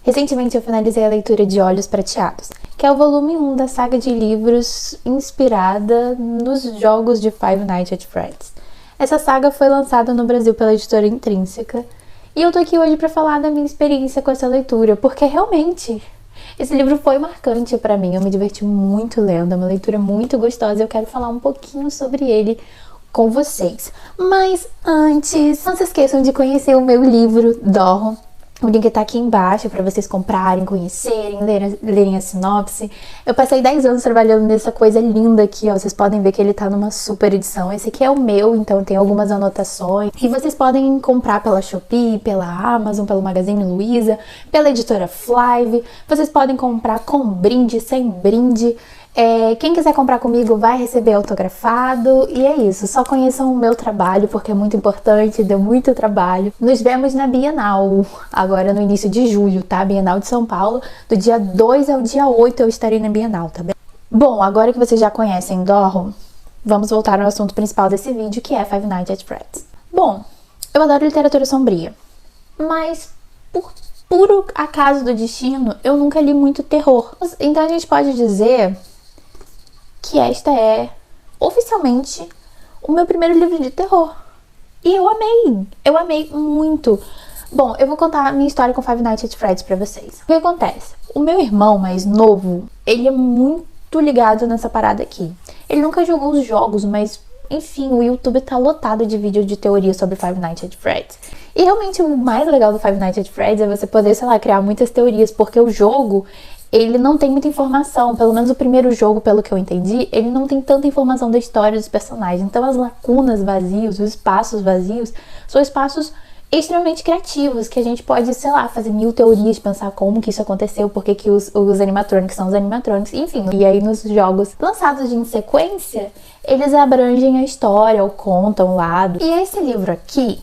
Recentemente eu finalizei a leitura de Olhos Prateados, que é o volume 1 da saga de livros inspirada nos jogos de Five Nights at Freddy's. Essa saga foi lançada no Brasil pela editora Intrínseca, e eu tô aqui hoje pra falar da minha experiência com essa leitura, porque realmente esse livro foi marcante pra mim, eu me diverti muito lendo, é uma leitura muito gostosa e eu quero falar um pouquinho sobre ele com vocês. Mas antes, não se esqueçam de conhecer o meu livro Dorro. O link tá aqui embaixo para vocês comprarem, conhecerem, lerem a sinopse. Eu passei 10 anos trabalhando nessa coisa linda aqui, ó. Vocês podem ver que ele tá numa super edição. Esse aqui é o meu, então tem algumas anotações. E vocês podem comprar pela Shopee, pela Amazon, pelo Magazine Luiza, pela editora Flive. Vocês podem comprar com brinde, sem brinde. Quem quiser comprar comigo vai receber autografado, e é isso, só conheçam o meu trabalho porque é muito importante, deu muito trabalho. Nos vemos na Bienal, agora no início de julho, tá? Bienal de São Paulo, do dia 2 ao dia 8 eu estarei na Bienal, tá bem? Bom, agora que vocês já conhecem Dorro, vamos voltar ao assunto principal desse vídeo, que é Five Nights at Freddy's. Bom, eu adoro literatura sombria, mas por puro acaso do destino, eu nunca li muito terror. Então a gente pode dizer que esta é, oficialmente, o meu primeiro livro de terror. E eu amei muito. Bom, eu vou contar a minha história com Five Nights at Freddy's pra vocês. O que acontece? O meu irmão mais novo, ele é muito ligado nessa parada aqui. Ele nunca jogou os jogos, mas, enfim, o YouTube tá lotado de vídeos de teoria sobre Five Nights at Freddy's. E realmente o mais legal do Five Nights at Freddy's é você poder, sei lá, criar muitas teorias, porque o jogo, ele não tem muita informação, pelo menos o primeiro jogo, pelo que eu entendi, ele não tem tanta informação da história dos personagens. Então as lacunas vazios, os espaços vazios, são espaços extremamente criativos, que a gente pode, sei lá, fazer mil teorias, pensar como que isso aconteceu, por que os animatronics são os animatronics, enfim. E aí nos jogos lançados em sequência, eles abrangem a história, ou contam o lado. E esse livro aqui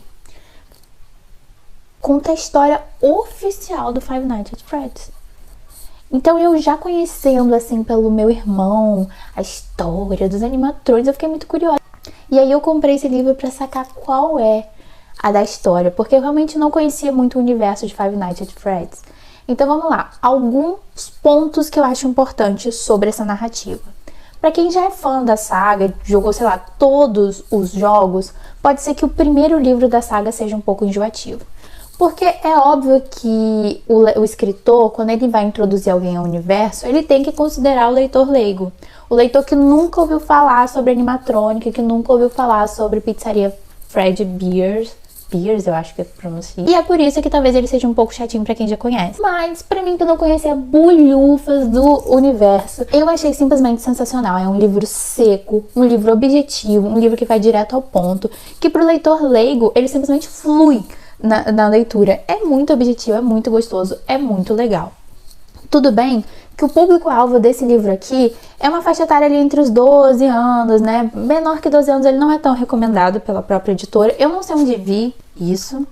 conta a história oficial do Five Nights at Freddy's. Então eu já conhecendo, assim, pelo meu irmão, a história dos animatrônicos, eu fiquei muito curiosa. E aí eu comprei esse livro pra sacar qual é a da história, porque eu realmente não conhecia muito o universo de Five Nights at Freddy's. Então vamos lá, alguns pontos que eu acho importantes sobre essa narrativa. Pra quem já é fã da saga, jogou, sei lá, todos os jogos, pode ser que o primeiro livro da saga seja um pouco enjoativo. Porque é óbvio que o escritor, quando ele vai introduzir alguém ao universo, ele tem que considerar o leitor leigo. O leitor que nunca ouviu falar sobre animatrônica, que nunca ouviu falar sobre pizzaria Fred Beers, eu acho que pronuncia. E é por isso que talvez ele seja um pouco chatinho pra quem já conhece. Mas pra mim, que não conhecia bulhufas do universo, eu achei simplesmente sensacional. É um livro seco, um livro objetivo, um livro que vai direto ao ponto, que pro leitor leigo, ele simplesmente flui na leitura. É muito objetivo, é muito gostoso, é muito legal. Tudo bem que o público-alvo desse livro aqui é uma faixa etária ali entre os 12 anos, né? Menor que 12 anos ele não é tão recomendado pela própria editora. Eu não sei onde vi isso,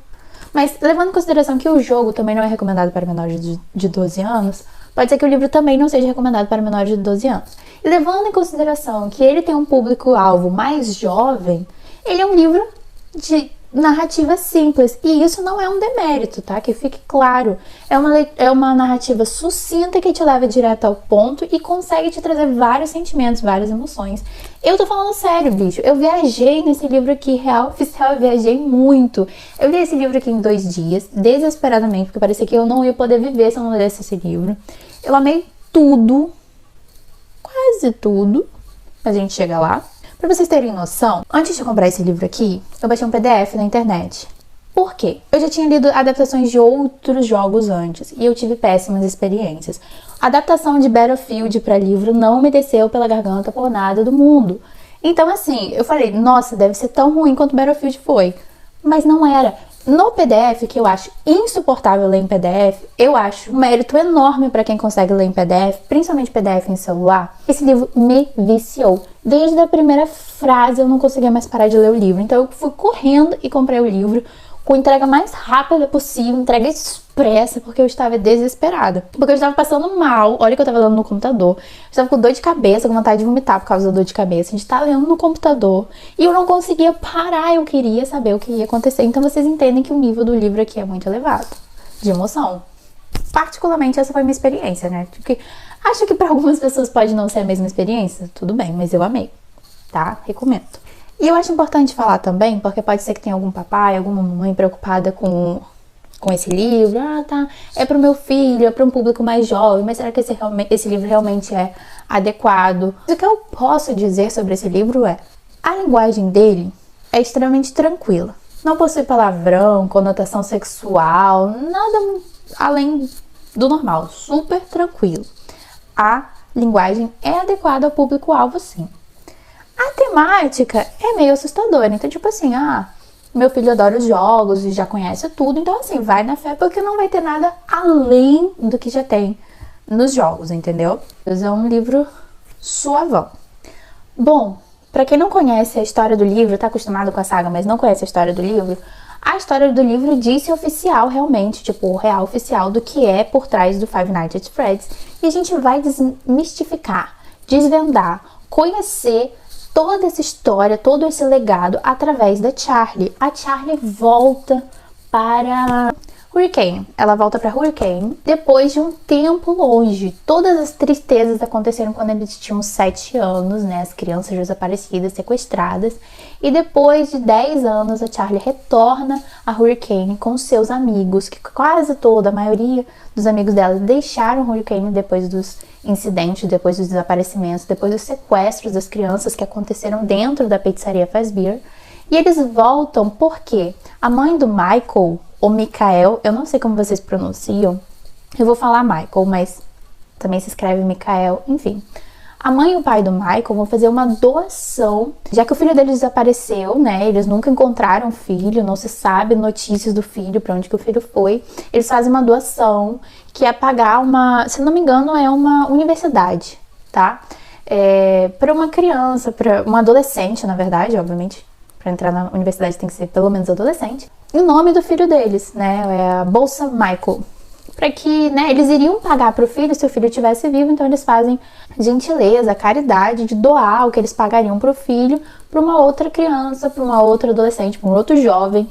mas levando em consideração que o jogo também não é recomendado para menores de 12 anos, pode ser que o livro também não seja recomendado para menores de 12 anos. E levando em consideração que ele tem um público-alvo mais jovem, ele é um livro de narrativa simples, e isso não é um demérito, tá? Que fique claro. É uma narrativa sucinta que te leva direto ao ponto e consegue te trazer vários sentimentos, várias emoções. Eu tô falando sério, bicho. Eu viajei nesse livro aqui, real oficial, eu viajei muito. Eu li esse livro aqui em 2 dias, desesperadamente, porque parecia que eu não ia poder viver se eu não lesse esse livro. Eu amei tudo, quase tudo, a gente chega lá. Pra vocês terem noção, antes de comprar esse livro aqui, eu baixei um PDF na internet. Por quê? Eu já tinha lido adaptações de outros jogos antes, e eu tive péssimas experiências. A adaptação de Battlefield pra livro não me desceu pela garganta por nada do mundo. Então assim, eu falei, nossa, deve ser tão ruim quanto Battlefield foi. Mas não era. No PDF, que eu acho insuportável ler em PDF, eu acho um mérito enorme para quem consegue ler em PDF, principalmente PDF em celular. Esse livro me viciou. Desde a primeira frase eu não conseguia mais parar de ler o livro. Então eu fui correndo e comprei o livro com entrega mais rápida possível, entrega expressa, porque eu estava desesperada. Porque eu estava passando mal, olha que eu estava lendo no computador. Eu estava com dor de cabeça, com vontade de vomitar por causa da dor de cabeça. A gente estava lendo no computador e eu não conseguia parar, eu queria saber o que ia acontecer. Então vocês entendem que o nível do livro aqui é muito elevado, de emoção. particularmente essa foi a minha experiência, né? Porque acho que para algumas pessoas pode não ser a mesma experiência, tudo bem, mas eu amei, tá? Recomendo. E eu acho importante falar também, porque pode ser que tenha algum papai, alguma mamãe preocupada com esse livro. Ah, tá, é pro meu filho, é para um público mais jovem, mas será que esse livro realmente é adequado? O que eu posso dizer sobre esse livro é, a linguagem dele é extremamente tranquila. Não possui palavrão, conotação sexual, nada além do normal, super tranquilo. A linguagem é adequada ao público-alvo, sim. A temática é meio assustadora, então tipo assim, meu filho adora os jogos e já conhece tudo, então assim, vai na fé porque não vai ter nada além do que já tem nos jogos, entendeu? É um livro suavão. Bom, pra quem não conhece a história do livro, tá acostumado com a saga, mas não conhece a história do livro, a história do livro diz oficial realmente, tipo, o real oficial do que é por trás do Five Nights at Freddy's. E a gente vai desmistificar, desvendar, conhecer toda essa história, todo esse legado através da Charlie. A Charlie volta para Hurricane. Ela volta para Hurricane depois de um tempo longe. Todas as tristezas aconteceram quando eles tinham 7 anos, né? As crianças desaparecidas, sequestradas. E depois de 10 anos, a Charlie retorna a Hurricane com seus amigos, que quase toda, a maioria dos amigos dela deixaram Hurricane depois dos incidentes, depois dos desaparecimentos, depois dos sequestros das crianças que aconteceram dentro da pizzaria Fazbear. E eles voltam porque a mãe do Michael, ou Michael, eu não sei como vocês pronunciam, eu vou falar Michael, mas também se escreve Michael, enfim. A mãe e o pai do Michael vão fazer uma doação, já que o filho deles desapareceu, né? Eles nunca encontraram o filho, não se sabe notícias do filho, pra onde que o filho foi. Eles fazem uma doação que é pagar se não me engano, é uma universidade, tá? Para uma criança, para uma adolescente, na verdade, obviamente. Para entrar na universidade tem que ser pelo menos adolescente. Em nome do filho deles, né? É a Bolsa Michael. Para que, né, eles iriam pagar para o filho se o filho estivesse vivo, então eles fazem gentileza, caridade de doar o que eles pagariam para o filho para uma outra criança, para uma outra adolescente, para um outro jovem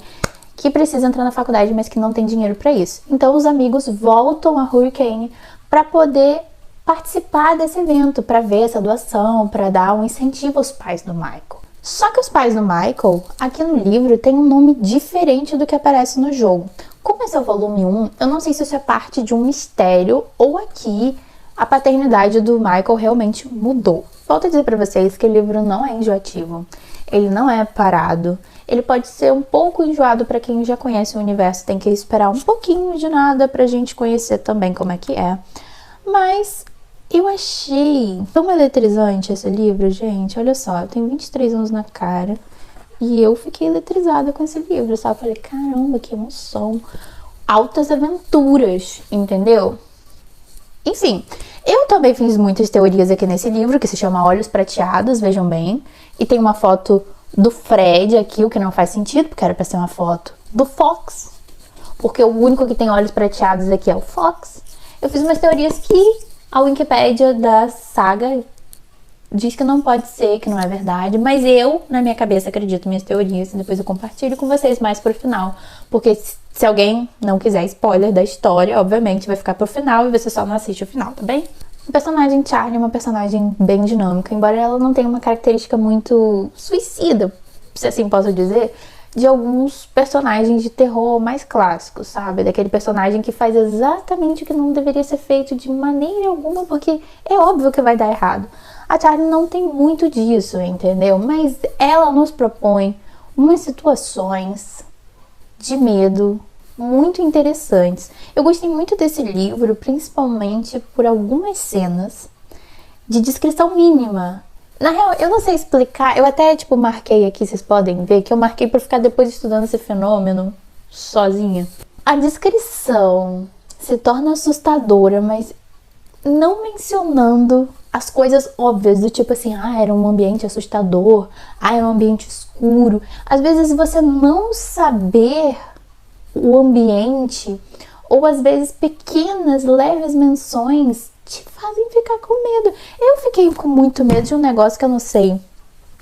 que precisa entrar na faculdade, mas que não tem dinheiro para isso. Então os amigos voltam a Hurricane para poder participar desse evento, para ver essa doação, para dar um incentivo aos pais do Michael. Só que os pais do Michael, aqui no livro, tem um nome diferente do que aparece no jogo. Como esse é o volume 1, eu não sei se isso é parte de um mistério ou aqui a paternidade do Michael realmente mudou. Volto a dizer pra vocês que o livro não é enjoativo, ele não é parado. Ele pode ser um pouco enjoado pra quem já conhece o universo, tem que esperar um pouquinho de nada pra gente conhecer também como é que é. Mas eu achei tão eletrizante esse livro, gente. Olha só, eu tenho 23 anos na cara e eu fiquei eletrizada com esse livro, sabe? Eu falei, caramba, que emoção. Altas aventuras, entendeu? Enfim, eu também fiz muitas teorias aqui nesse livro, que se chama Olhos Prateados, vejam bem. E tem uma foto do Fred aqui, o que não faz sentido, porque era pra ser uma foto do Fox. Porque o único que tem olhos prateados aqui é o Fox. Eu fiz umas teorias que a Wikipédia da saga diz que não pode ser, que não é verdade, mas eu, na minha cabeça, acredito em minhas teorias e depois eu compartilho com vocês mais pro final, porque se alguém não quiser spoiler da história, obviamente vai ficar pro final e você só não assiste o final, tá bem? A personagem Charlie é uma personagem bem dinâmica, embora ela não tenha uma característica muito suicida, se assim posso dizer, de alguns personagens de terror mais clássicos, sabe? Daquele personagem que faz exatamente o que não deveria ser feito de maneira alguma, porque é óbvio que vai dar errado. A Charlie não tem muito disso, entendeu? Mas ela nos propõe umas situações de medo muito interessantes. Eu gostei muito desse livro, principalmente por algumas cenas de descrição mínima. Na real, eu não sei explicar, eu até, marquei aqui, vocês podem ver, que eu marquei pra ficar depois estudando esse fenômeno sozinha. A descrição se torna assustadora, mas não mencionando as coisas óbvias, do tipo assim, era um ambiente assustador, era um ambiente escuro. Às vezes você não saber o ambiente, ou às vezes pequenas, leves menções, te fazem ficar com medo. Eu fiquei com muito medo de um negócio que eu não sei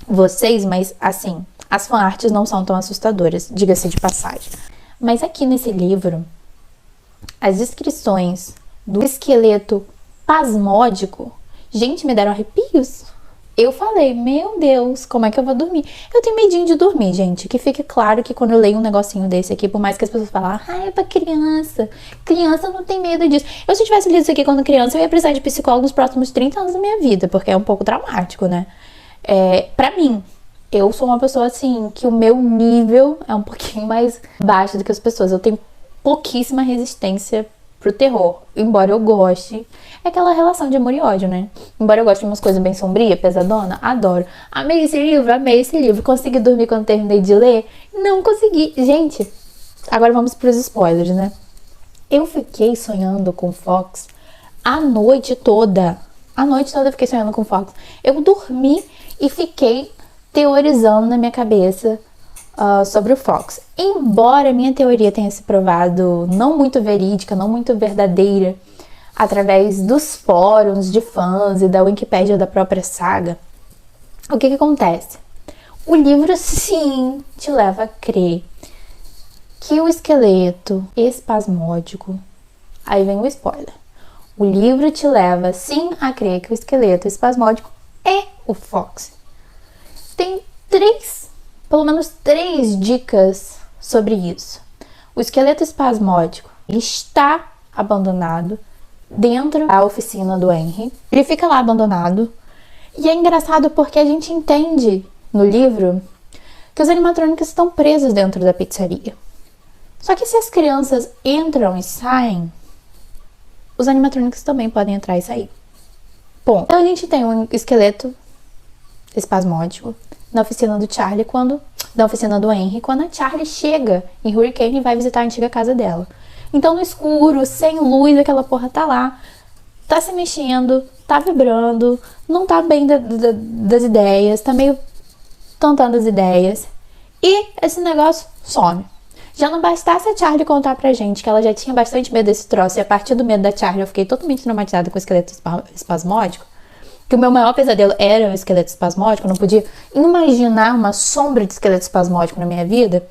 vocês, mas assim, as fanarts não são tão assustadoras, diga-se de passagem. Mas aqui nesse livro, as descrições do esqueleto pasmódico, gente, me deram arrepios. Eu falei, meu Deus, como é que eu vou dormir? Eu tenho medinho de dormir, gente. Que fique claro que quando eu leio um negocinho desse aqui, por mais que as pessoas falem, é pra criança. Criança não tem medo disso. Eu, se eu tivesse lido isso aqui quando criança, eu ia precisar de psicólogo nos próximos 30 anos da minha vida, porque é um pouco traumático, né? Pra mim, eu sou uma pessoa assim, que o meu nível é um pouquinho mais baixo do que as pessoas. Eu tenho pouquíssima resistência pro terror, embora eu goste. É aquela relação de amor e ódio, né? Embora eu goste de umas coisas bem sombrias, pesadona, adoro. Amei esse livro. Consegui dormir quando terminei de ler? Não consegui. Gente, agora vamos pros spoilers, né? Eu fiquei sonhando com Fox a noite toda. A noite toda eu fiquei sonhando com Fox. Eu dormi e fiquei teorizando na minha cabeça sobre o Fox. Embora a minha teoria tenha se provado não muito verídica, não muito verdadeira, através dos fóruns de fãs e da Wikipédia da própria saga, o que acontece? O livro, sim, te leva a crer que o esqueleto espasmódico... Aí vem o spoiler. O livro te leva, sim, a crer que o esqueleto espasmódico é o Fox. Tem pelo menos três dicas sobre isso. O esqueleto espasmódico, ele está abandonado dentro da oficina do Henry. Ele fica lá abandonado. E é engraçado porque a gente entende no livro que os animatrônicos estão presos dentro da pizzaria. Só que se as crianças entram e saem, os animatrônicos também podem entrar e sair. Bom, então a gente tem um esqueleto espasmódico na oficina do Charlie, na oficina do Henry, quando a Charlie chega em Hurricane e vai visitar a antiga casa dela. Então, no escuro, sem luz, aquela porra tá lá, tá se mexendo, tá vibrando, não tá bem das ideias, tá meio tontando as ideias. E esse negócio some. Já não bastasse a Charlie contar pra gente que ela já tinha bastante medo desse troço, e a partir do medo da Charlie eu fiquei totalmente traumatizada com o esqueleto espasmódico, que o meu maior pesadelo era o esqueleto espasmódico, eu não podia imaginar uma sombra de esqueleto espasmódico na minha vida.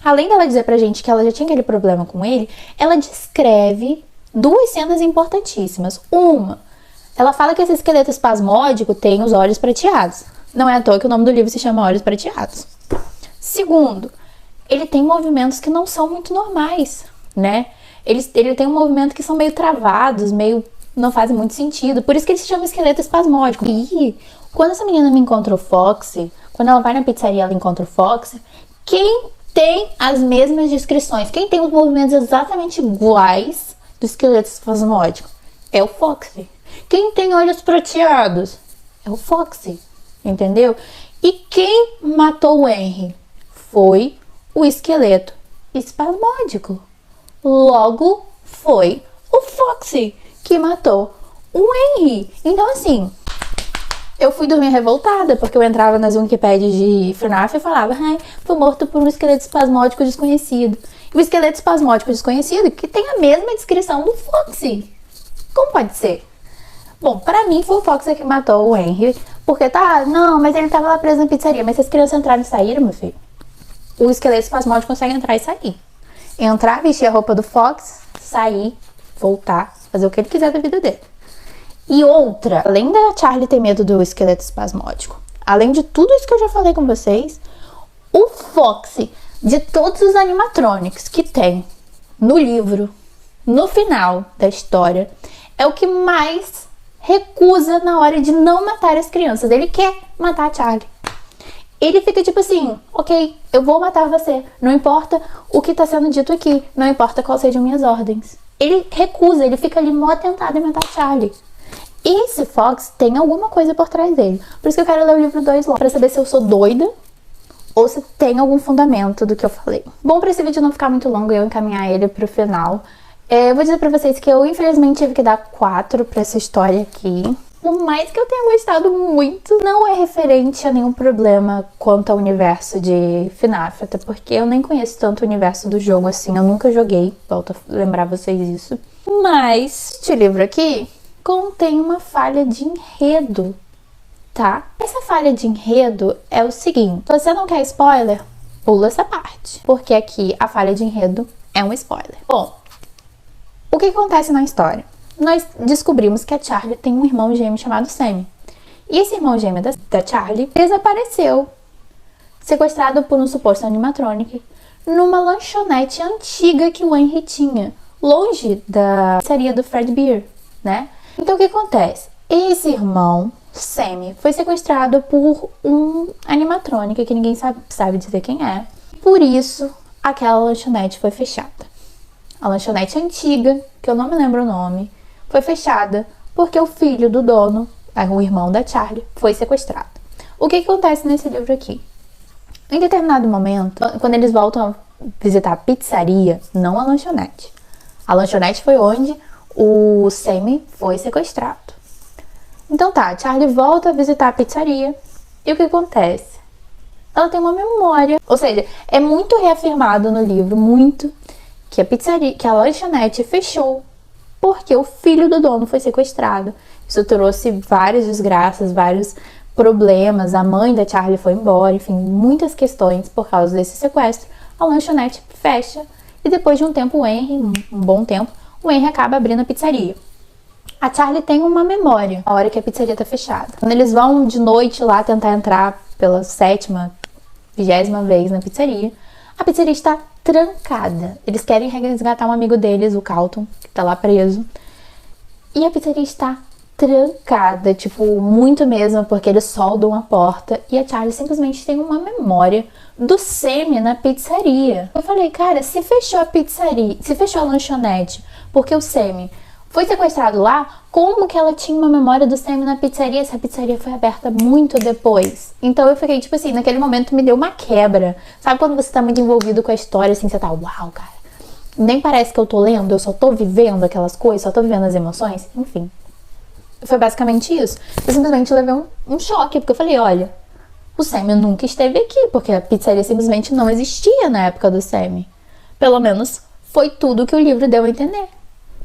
Além dela dizer pra gente que ela já tinha aquele problema com ele, ela descreve duas cenas importantíssimas. Uma, ela fala que esse esqueleto espasmódico tem os olhos prateados. Não é à toa que o nome do livro se chama Olhos Prateados. Segundo, ele tem movimentos que não são muito normais, né? Ele tem um movimento que são meio travados, meio... não fazem muito sentido. Por isso que ele se chama esqueleto espasmódico. E quando essa menina me encontra o Foxy, quando ela vai na pizzaria ela encontra o Foxy, quem tem as mesmas descrições, quem tem os movimentos exatamente iguais do esqueleto espasmódico é o Foxy. Quem tem olhos prateados é o Foxy, entendeu? E quem matou o Henry foi o esqueleto espasmódico. Logo foi o Foxy que matou o Henry. Então, assim, eu fui dormir revoltada, porque eu entrava nas Wikipédias de FNAF e falava, foi morto por um esqueleto espasmódico desconhecido. E o esqueleto espasmódico desconhecido que tem a mesma descrição do Foxy. Como pode ser? Bom, pra mim foi o Foxy que matou o Henry, porque não, mas ele tava lá preso na pizzaria. Mas se as crianças entraram e saíram, meu filho, o esqueleto espasmódico consegue entrar e sair. Entrar, vestir a roupa do Fox, sair, voltar, fazer o que ele quiser da vida dele. E outra, além da Charlie ter medo do esqueleto espasmódico, além de tudo isso que eu já falei com vocês, o Foxy, de todos os animatronics que tem no livro, no final da história, é o que mais recusa na hora de não matar as crianças. Ele quer matar a Charlie. Ele fica tipo assim, ok, eu vou matar você, não importa o que tá sendo dito aqui, não importa quais sejam minhas ordens. Ele recusa, ele fica ali mó tentado em matar a Charlie. Esse Fox tem alguma coisa por trás dele. Por isso que eu quero ler o livro 2 lá, pra saber se eu sou doida ou se tem algum fundamento do que eu falei. Bom, pra esse vídeo não ficar muito longo e eu encaminhar ele pro final, eu vou dizer pra vocês que eu infelizmente tive que dar 4 pra essa história aqui. Por mais que eu tenha gostado muito, não é referente a nenhum problema quanto ao universo de FNAF, até porque eu nem conheço tanto o universo do jogo assim, eu nunca joguei, volto a lembrar vocês isso. Mas este livro aqui contém uma falha de enredo, tá? Essa falha de enredo é o seguinte, se você não quer spoiler, pula essa parte, porque aqui a falha de enredo é um spoiler. Bom, O que acontece na história? Nós descobrimos que a Charlie tem um irmão gêmeo chamado Sammy. E esse irmão gêmeo da Charlie desapareceu, sequestrado por um suposto animatronic, numa lanchonete antiga que o Henry tinha, longe da pizzaria do Fred Beer, né? Então o que acontece? Esse irmão, Sammy, foi sequestrado por um animatrônica que ninguém sabe dizer quem é. Por isso, aquela lanchonete foi fechada. A lanchonete antiga, que eu não me lembro o nome, foi fechada porque o filho do dono, o irmão da Charlie, foi sequestrado. O que acontece nesse livro aqui? Em determinado momento, quando eles voltam a visitar a pizzaria, não a lanchonete. A lanchonete foi onde o Sammy foi sequestrado. Então tá, Charlie volta a visitar a pizzaria. E o que acontece? Ela tem uma memória. Ou seja, é muito reafirmado no livro, muito, que a pizzaria, que a lanchonete fechou porque o filho do dono foi sequestrado. Isso trouxe várias desgraças, vários problemas. A mãe da Charlie foi embora, enfim, muitas questões por causa desse sequestro. A lanchonete fecha e depois de um tempo, um bom tempo, o Henry acaba abrindo a pizzaria. A Charlie tem uma memória na hora que a pizzaria tá fechada. Quando eles vão de noite lá tentar entrar pela 7ª, 20ª vez na pizzaria, a pizzaria está trancada. Eles querem resgatar um amigo deles, o Carlton, que tá lá preso. E a pizzaria está trancada, tipo, muito mesmo, porque eles soldam a porta. E a Charlie simplesmente tem uma memória do Sammy na pizzaria. Eu falei, cara, se fechou a pizzaria, se fechou a lanchonete, porque o Sammy foi sequestrado lá, como que ela tinha uma memória do Sammy na pizzaria se a pizzaria foi aberta muito depois? Então eu fiquei, tipo assim, naquele momento me deu uma quebra. Sabe quando você tá muito envolvido com a história, assim, você tá, uau, cara. Nem parece que eu tô lendo, eu só tô vivendo aquelas coisas, só tô vivendo as emoções. Enfim, foi basicamente isso. Eu simplesmente levei um choque, porque eu falei, olha, o Sammy nunca esteve aqui, porque a pizzaria simplesmente não existia na época do Sammy. Pelo menos foi tudo que o livro deu a entender.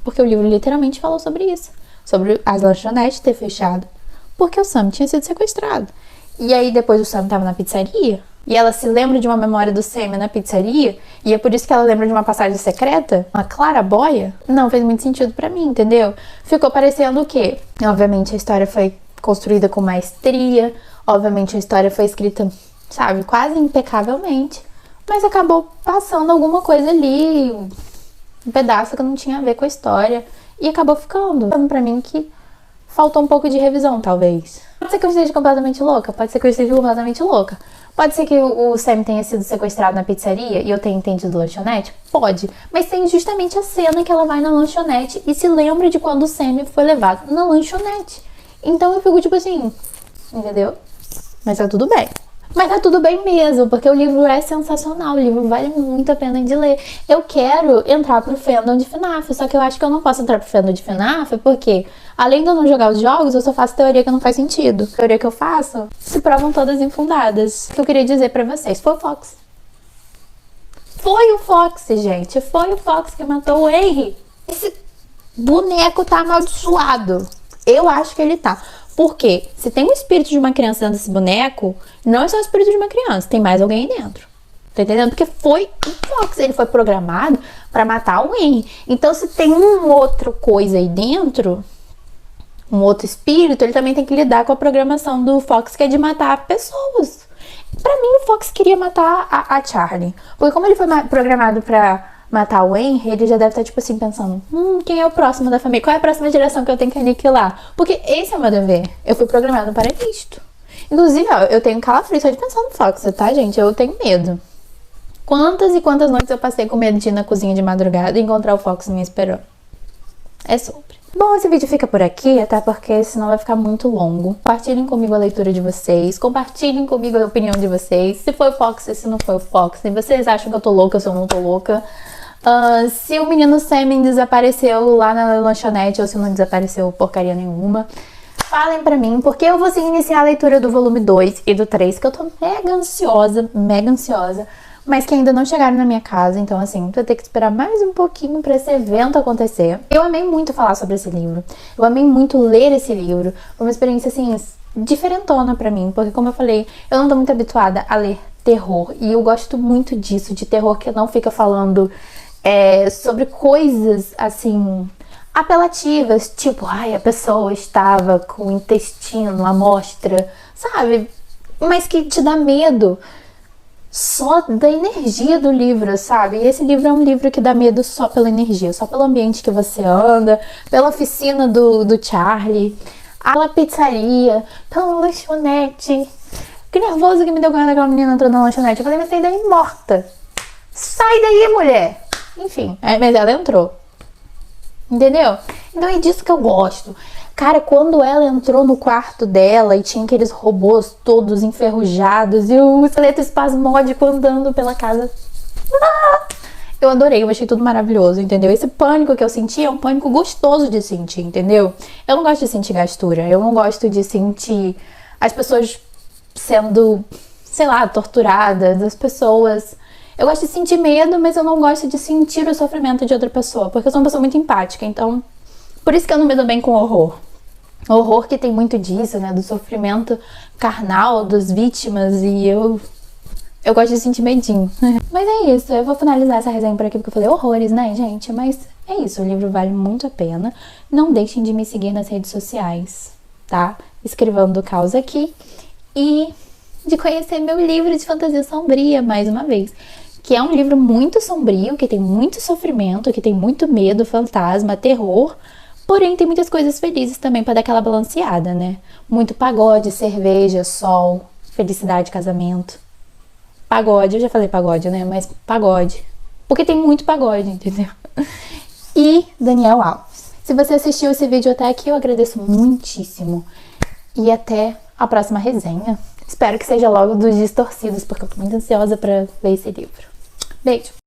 Porque o livro literalmente falou sobre isso. Sobre as lanchonetes ter fechado. Porque o Sam tinha sido sequestrado. E aí depois o Sam tava na pizzaria. E ela se lembra de uma memória do Sam na pizzaria. E é por isso que ela lembra de uma passagem secreta. Uma claraboia. Não fez muito sentido pra mim, entendeu? Ficou parecendo o quê? Obviamente a história foi construída com maestria. Obviamente a história foi escrita, sabe, quase impecavelmente. Mas acabou passando alguma coisa ali, um pedaço que não tinha a ver com a história. E acabou ficando pra mim que faltou um pouco de revisão, talvez. Pode ser que eu esteja completamente louca. Pode ser que eu esteja completamente louca. Pode ser que o Sam tenha sido sequestrado na pizzaria e eu tenha entendido lanchonete? Pode. Mas tem justamente a cena que ela vai na lanchonete e se lembra de quando o Sam foi levado na lanchonete. Então eu fico tipo assim, entendeu? Mas tá tudo bem. Mas tá tudo bem mesmo, porque o livro é sensacional, o livro vale muito a pena de ler. Eu quero entrar pro fandom de FNAF, só que eu acho que eu não posso entrar pro fandom de FNAF, porque além de eu não jogar os jogos, eu só faço teoria que não faz sentido. A teoria que eu faço se provam todas infundadas. O que eu queria dizer pra vocês, foi o Fox. Foi o Fox, gente, foi o Fox que matou o Henry. Esse boneco tá amaldiçoado. Eu acho que ele tá. Porque se tem um espírito de uma criança dentro desse boneco, não é só o espírito de uma criança, tem mais alguém aí dentro. Tá entendendo? Porque foi o Fox, ele foi programado pra matar o Henry. Então se tem outra coisa aí dentro, um outro espírito, ele também tem que lidar com a programação do Fox, que é de matar pessoas. Pra mim o Fox queria matar a Charlie. Porque como ele foi programado pra matar o Henry, ele já deve estar, tipo assim, pensando, quem é o próximo da família? Qual é a próxima geração que eu tenho que aniquilar? Porque esse é o meu dever. Eu fui programado para isto. Inclusive, ó, eu tenho calafrio só de pensar no Fox, tá, gente? Eu tenho medo. Quantas e quantas noites eu passei com medo de ir na cozinha de madrugada e encontrar o Fox me esperando? É sobre. Bom, esse vídeo fica por aqui, até porque senão vai ficar muito longo. Compartilhem comigo a leitura de vocês, compartilhem comigo a opinião de vocês. Se foi o Fox, se não foi o Fox. Se vocês acham que eu tô louca, se eu não tô louca. Se o menino Sammy desapareceu lá na lanchonete ou se não desapareceu porcaria nenhuma, falem pra mim, porque eu vou sim iniciar a leitura do volume 2 e do 3, que eu tô mega ansiosa, mas que ainda não chegaram na minha casa, então assim, vou ter que esperar mais um pouquinho pra esse evento acontecer. Eu amei muito falar sobre esse livro, eu amei muito ler esse livro, foi uma experiência assim, diferentona pra mim, porque como eu falei, eu não tô muito habituada a ler terror, e eu gosto muito disso, de terror que não fica falando sobre coisas, assim, apelativas, tipo, ai, a pessoa estava com o intestino à mostra, sabe? Mas que te dá medo só da energia do livro, sabe? E esse livro é um livro que dá medo só pela energia, só pelo ambiente que você anda, pela oficina do Charlie, pela pizzaria, pela lanchonete. Que nervoso que me deu quando aquela menina entrou na lanchonete. Eu falei, mas sai daí morta. Sai daí, mulher. Enfim, mas ela entrou. Entendeu? Então é disso que eu gosto. Cara, quando ela entrou no quarto dela e tinha aqueles robôs todos enferrujados e o esqueleto espasmódico andando pela casa. Eu adorei, eu achei tudo maravilhoso, entendeu? Esse pânico que eu senti é um pânico gostoso de sentir, entendeu? Eu não gosto de sentir gastura, eu não gosto de sentir as pessoas sendo, sei lá, torturadas, as pessoas... Eu gosto de sentir medo, mas eu não gosto de sentir o sofrimento de outra pessoa, porque eu sou uma pessoa muito empática, então... Por isso que eu não me dou bem com horror. Horror que tem muito disso, né? Do sofrimento carnal das vítimas, e eu gosto de sentir medinho. Mas é isso, eu vou finalizar essa resenha por aqui, porque eu falei horrores, né, gente? Mas é isso, o livro vale muito a pena. Não deixem de me seguir nas redes sociais, tá? Escrevendo Caos aqui. E de conhecer meu livro de fantasia sombria, mais uma vez. Que é um livro muito sombrio, que tem muito sofrimento, que tem muito medo, fantasma, terror. Porém, tem muitas coisas felizes também pra dar aquela balanceada, né? Muito pagode, cerveja, sol, felicidade, casamento. Pagode, eu já falei pagode, né? Mas pagode. Porque tem muito pagode, entendeu? E Daniel Alves. Se você assistiu esse vídeo até aqui, eu agradeço muitíssimo. E até a próxima resenha. Espero que seja logo dos Distorcidos, porque eu tô muito ansiosa pra ler esse livro. Beijo!